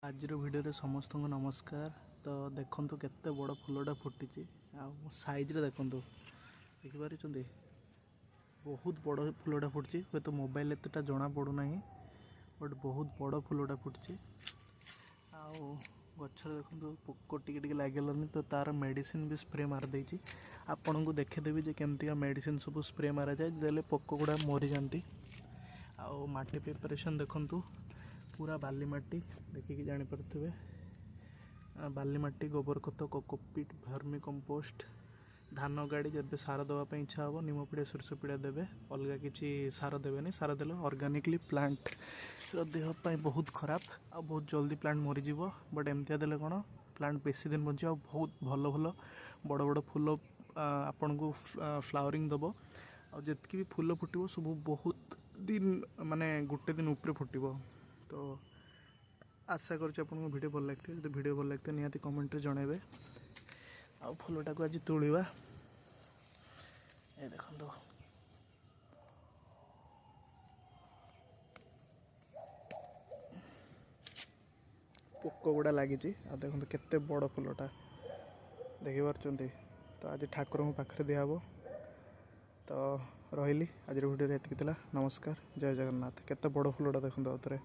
आज भिडियो समस्त को नमस्कार। तो देखो केते बड़ फुलटा फुटी साइज रे देखो देखिपार बहुत बड़ फुलटा फुटी हे तो मोबाइल एतटा जना पड़ूना बट बहुत बड़ फुलटा फुटी गचर देखो पोक टिके लगे तो तार मेडिसिन भी स्प्रे मारदे आपन को देखेदेवी जे केमती मेडिसिन सब स्प्रे मारा जाए देले पोक गुड़ा मरी जाती। माटी प्रिपरेशन देखु पूरा बाली माटी देखिए जानीपे बाली माटी गोबर खत कोकोपीट भर्मी कंपोस्ट धान गाड़ी जब सार देवाई इच्छा हो निम पिड़ा सोरष पिड़ा देवे अलग किसी सार देवे सार देले ऑर्गेनिकली प्लांट देहपाई बहुत खराब आ बहुत जल्दी प्लांट मरीज बट एमती देले कौन प्लांट बेसी दिन बचे बहुत भल भल बड़ बड़ फूल आपण को फ्लावरिंग दब आतकी भी फूल फुटो सब बहुत दिन माने गोटे दिन उपरे फुटो। तो आशा करुँच आपको वीडियो भल लगे जो वीडियो भल लगे निहाती कमेंट जनइबे आ फूलटा को आज तोड़ा ये देखो पोक गुड़ा लगी देखो केते बड़ फूलटा देखिपार। तो आज ठाकुर पाखे दिहब तो रही आज वीडियो एतिक नमस्कार जय जगन्नाथ। केते बड़ फूलटा देखो आउे